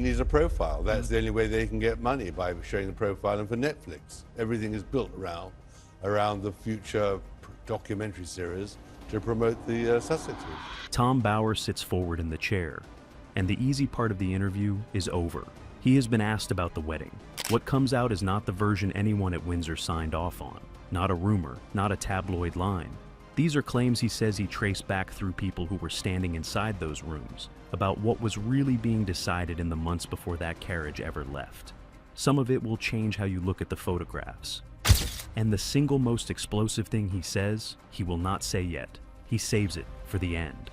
needs a profile. That's the only way they can get money, by showing the profile. And for Netflix, everything is built around the future documentary series to promote the Sussexes. Tom Bower sits forward in the chair, and the easy part of the interview is over. He has been asked about the wedding. What comes out is not the version anyone at Windsor signed off on, not a rumor, not a tabloid line. These are claims he says he traced back through people who were standing inside those rooms, about what was really being decided in the months before that carriage ever left. Some of it will change how you look at the photographs. And the single most explosive thing he says, he will not say yet. He saves it for the end.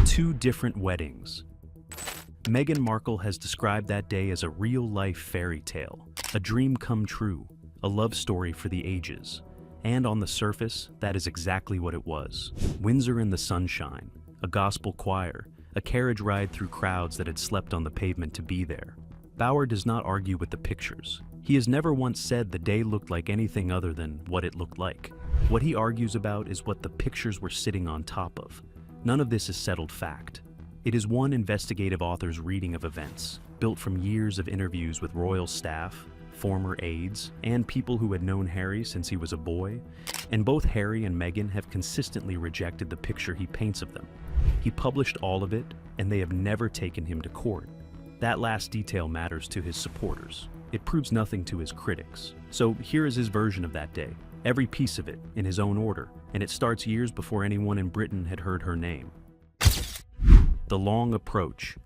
2 different weddings. Meghan Markle has described that day as a real-life fairy tale, a dream come true, a love story for the ages. And on the surface, that is exactly what it was. Windsor in the sunshine, a gospel choir, a carriage ride through crowds that had slept on the pavement to be there. Bower does not argue with the pictures. He has never once said the day looked like anything other than what it looked like. What he argues about is what the pictures were sitting on top of. None of this is settled fact. It is one investigative author's reading of events, built from years of interviews with royal staff, former aides, and people who had known Harry since he was a boy, and both Harry and Meghan have consistently rejected the picture he paints of them. He published all of it, and they have never taken him to court. That last detail matters to his supporters. It proves nothing to his critics. So here is his version of that day, every piece of it in his own order, and it starts years before anyone in Britain had heard her name. The long approach.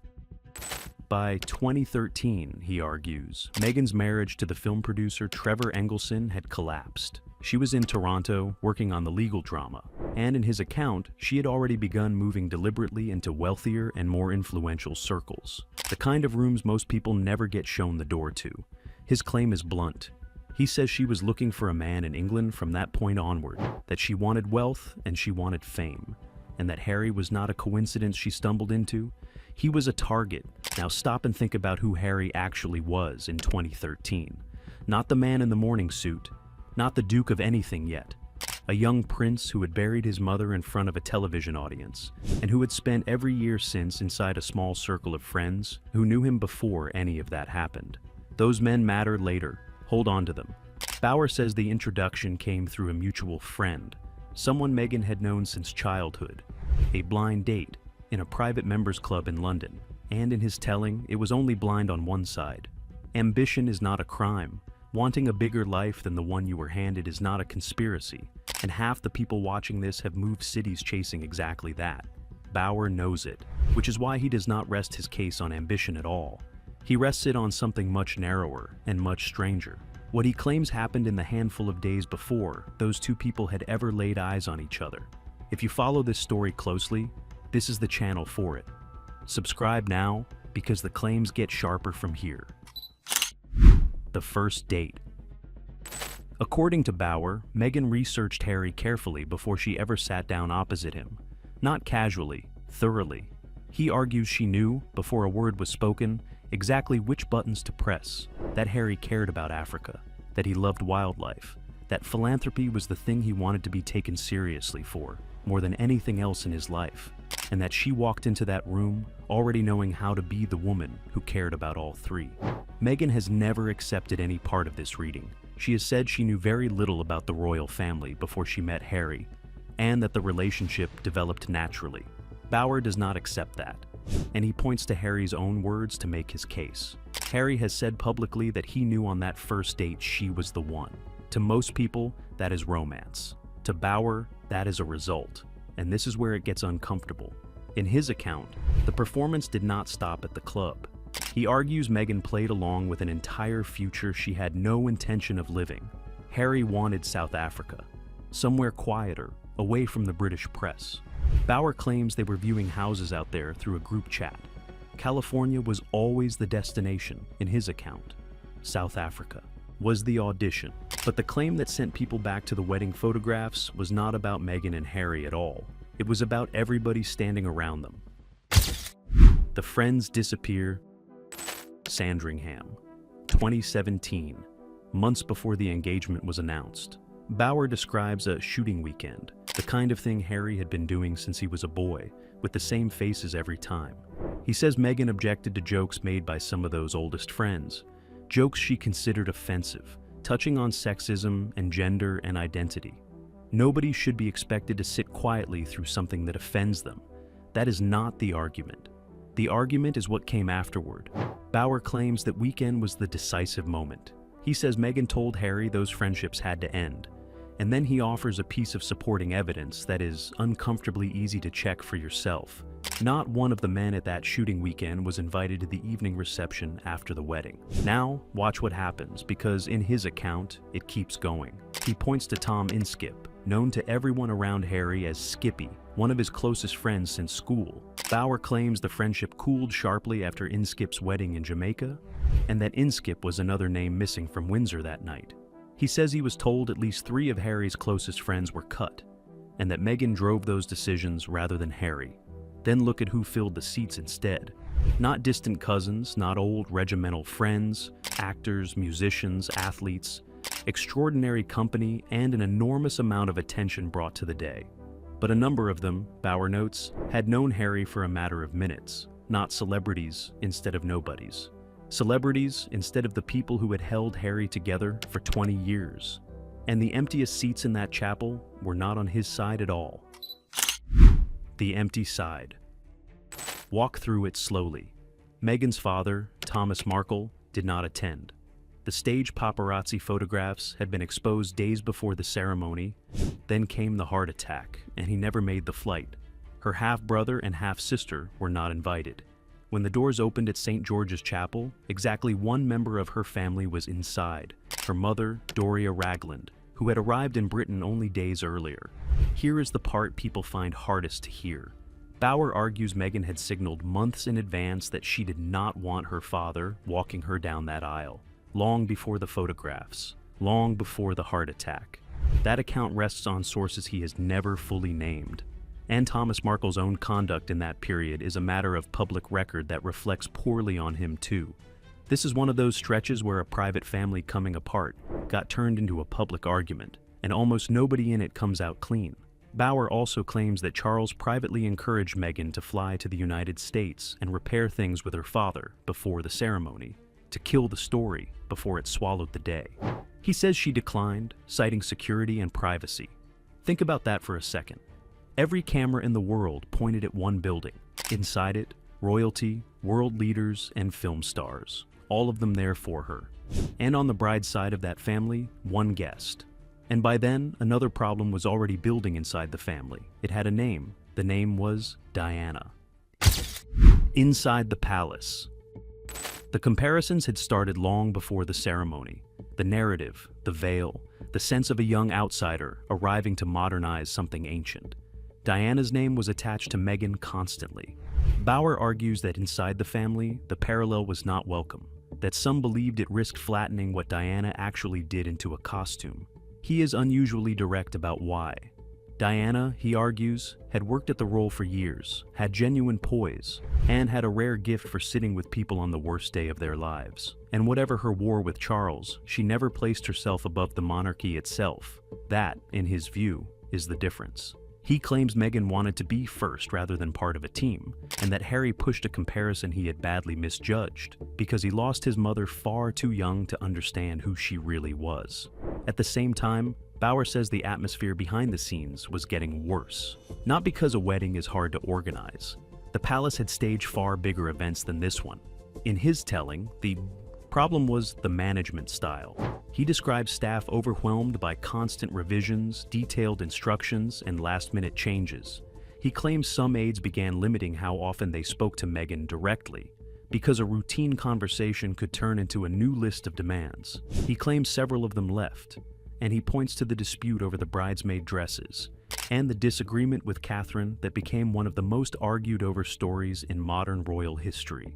By 2013, he argues, Meghan's marriage to the film producer Trevor Engelson had collapsed. She was in Toronto working on the legal drama, and in his account, she had already begun moving deliberately into wealthier and more influential circles, the kind of rooms most people never get shown the door to. His claim is blunt. He says she was looking for a man in England from that point onward, that she wanted wealth and she wanted fame, and that Harry was not a coincidence she stumbled into. He was a target. Now stop and think about who Harry actually was in 2013. Not the man in the morning suit, not the Duke of anything yet. A young prince who had buried his mother in front of a television audience, and who had spent every year since inside a small circle of friends who knew him before any of that happened. Those men matter later. Hold on to them. Bower says the introduction came through a mutual friend, someone Meghan had known since childhood, a blind date in a private members club in London, and in his telling, it was only blind on one side. Ambition is not a crime. Wanting a bigger life than the one you were handed is not a conspiracy, and half the people watching this have moved cities chasing exactly that. Bower knows it, which is why he does not rest his case on ambition at all. He rests it on something much narrower and much stranger. What he claims happened in the handful of days before those 2 people had ever laid eyes on each other. If you follow this story closely, this is the channel for it. Subscribe now, because the claims get sharper from here. The first date. According to Bower, Meghan researched Harry carefully before she ever sat down opposite him. Not casually, thoroughly. He argues she knew, before a word was spoken, exactly which buttons to press, that Harry cared about Africa, that he loved wildlife, that philanthropy was the thing he wanted to be taken seriously for, more than anything else in his life, and that she walked into that room already knowing how to be the woman who cared about all 3. Meghan has never accepted any part of this reading. She has said she knew very little about the royal family before she met Harry, and that the relationship developed naturally. Bower does not accept that, and he points to Harry's own words to make his case. Harry has said publicly that he knew on that first date she was the one. To most people, that is romance. To Bower, that is a result, and this is where it gets uncomfortable. In his account, the performance did not stop at the club. He argues Meghan played along with an entire future she had no intention of living. Harry wanted South Africa, somewhere quieter, away from the British press. Bower claims they were viewing houses out there through a group chat. California was always the destination, in his account. South Africa was the audition. But the claim that sent people back to the wedding photographs was not about Meghan and Harry at all. It was about everybody standing around them. The friends disappear. Sandringham, 2017, months before the engagement was announced. Bower describes a shooting weekend, the kind of thing Harry had been doing since he was a boy, with the same faces every time. He says Meghan objected to jokes made by some of those oldest friends, jokes she considered offensive, touching on sexism and gender and identity. Nobody should be expected to sit quietly through something that offends them. That is not the argument. The argument is what came afterward. Bauer claims that weekend was the decisive moment. He says Meghan told Harry those friendships had to end, and then he offers a piece of supporting evidence that is uncomfortably easy to check for yourself. Not one of the men at that shooting weekend was invited to the evening reception after the wedding. Now, watch what happens, because in his account, it keeps going. He points to Tom Inskip, known to everyone around Harry as Skippy, one of his closest friends since school. Bauer claims the friendship cooled sharply after Inskip's wedding in Jamaica, and that Inskip was another name missing from Windsor that night. He says he was told at least 3 of Harry's closest friends were cut, and that Meghan drove those decisions rather than Harry. Then look at who filled the seats instead. Not distant cousins, not old regimental friends, actors, musicians, athletes, extraordinary company, and an enormous amount of attention brought to the day. But a number of them, Bauer notes, had known Harry for a matter of minutes, not celebrities instead of nobodies. Celebrities instead of the people who had held Harry together for 20 years. And the emptiest seats in that chapel were not on his side at all. The empty side. Walk through it slowly. Meghan's father, Thomas Markle, did not attend. The stage paparazzi photographs had been exposed days before the ceremony. Then came the heart attack, and he never made the flight. Her half-brother and half-sister were not invited. When the doors opened at St. George's Chapel, exactly one member of her family was inside, her mother, Doria Ragland, who had arrived in Britain only days earlier. Here is the part people find hardest to hear. Bauer argues Meghan had signaled months in advance that she did not want her father walking her down that aisle, long before the photographs, long before the heart attack. That account rests on sources he has never fully named. And Thomas Markle's own conduct in that period is a matter of public record that reflects poorly on him too. This is one of those stretches where a private family coming apart got turned into a public argument, and almost nobody in it comes out clean. Bauer also claims that Charles privately encouraged Meghan to fly to the United States and repair things with her father before the ceremony, to kill the story before it swallowed the day. He says she declined, citing security and privacy. Think about that for a second. Every camera in the world pointed at one building. Inside it, royalty, world leaders, and film stars. All of them there for her. And on the bride's side of that family, one guest. And by then, another problem was already building inside the family. It had a name. The name was Diana. Inside the palace. The comparisons had started long before the ceremony. The narrative, the veil, the sense of a young outsider arriving to modernize something ancient. Diana's name was attached to Meghan constantly. Bauer argues that inside the family, the parallel was not welcome, that some believed it risked flattening what Diana actually did into a costume. He is unusually direct about why. Diana, he argues, had worked at the role for years, had genuine poise, and had a rare gift for sitting with people on the worst day of their lives. And whatever her war with Charles, she never placed herself above the monarchy itself. That, in his view, is the difference. He claims Meghan wanted to be first rather than part of a team, and that Harry pushed a comparison he had badly misjudged, because he lost his mother far too young to understand who she really was. At the same time, Bauer says the atmosphere behind the scenes was getting worse. Not because a wedding is hard to organize. The palace had staged far bigger events than this one. In his telling, the problem was the management style. He describes staff overwhelmed by constant revisions, detailed instructions, and last-minute changes. He claims some aides began limiting how often they spoke to Meghan directly, because a routine conversation could turn into a new list of demands. He claims several of them left, and he points to the dispute over the bridesmaid dresses, and the disagreement with Catherine that became one of the most argued over stories in modern royal history.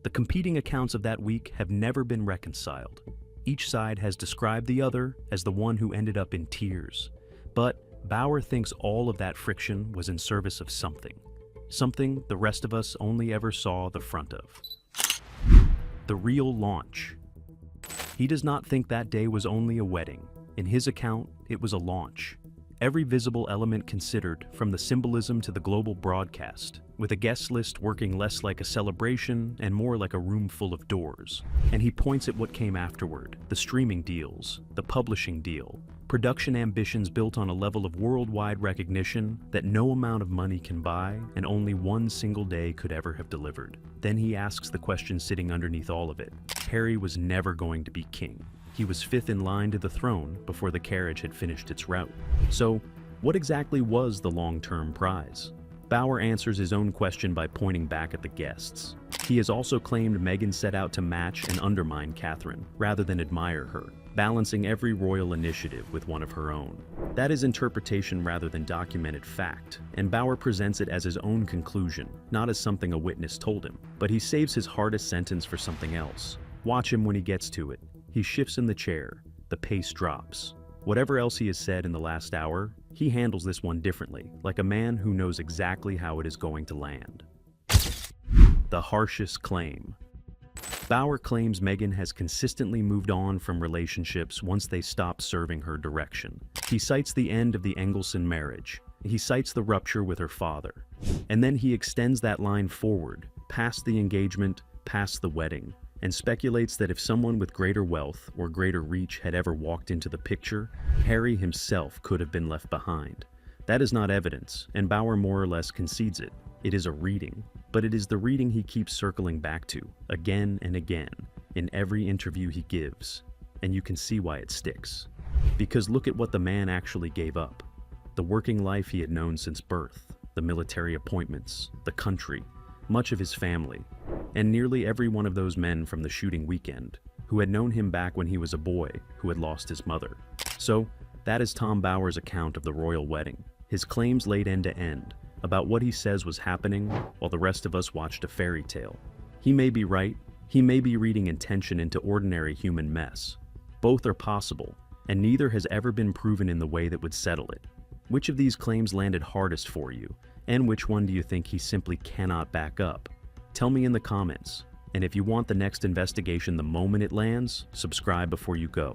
The competing accounts of that week have never been reconciled. Each side has described the other as the one who ended up in tears. But Bauer thinks all of that friction was in service of something the rest of us only ever saw the front of. The real launch. He does not think that day was only a wedding. In his account, it was a launch. Every visible element considered, from the symbolism to the global broadcast. with a guest list working less like a celebration and more like a room full of doors. And he points at what came afterward: the streaming deals, the publishing deal, production ambitions built on a level of worldwide recognition that no amount of money can buy and only one single day could ever have delivered. Then he asks the question sitting underneath all of it. Harry was never going to be king. He was fifth in line to the throne before the carriage had finished its route. So, what exactly was the long-term prize? Bauer answers his own question by pointing back at the guests. He has also claimed Meghan set out to match and undermine Catherine, rather than admire her, balancing every royal initiative with one of her own. That is interpretation rather than documented fact, and Bauer presents it as his own conclusion, not as something a witness told him. But he saves his hardest sentence for something else. Watch him when he gets to it. He shifts in the chair, the pace drops. Whatever else he has said in the last hour, he handles this one differently, like a man who knows exactly how it is going to land. The harshest claim. Bauer claims Meghan has consistently moved on from relationships once they stopped serving her direction. He cites the end of the Engelson marriage. He cites the rupture with her father. And then he extends that line forward, past the engagement, past the wedding, and speculates that if someone with greater wealth or greater reach had ever walked into the picture, Harry himself could have been left behind. That is not evidence, and Bauer more or less concedes it. It is a reading, but it is the reading he keeps circling back to, again and again, in every interview he gives. And you can see why it sticks. Because look at what the man actually gave up. The working life he had known since birth, the military appointments, the country, much of his family, and nearly every one of those men from the shooting weekend, who had known him back when he was a boy who had lost his mother. So, that is Tom Bauer's account of the royal wedding. His claims laid end to end, about what he says was happening, while the rest of us watched a fairy tale. He may be right, he may be reading intention into ordinary human mess. Both are possible, and neither has ever been proven in the way that would settle it. Which of these claims landed hardest for you, and which one do you think he simply cannot back up? Tell me in the comments, and if you want the next investigation the moment it lands, subscribe before you go.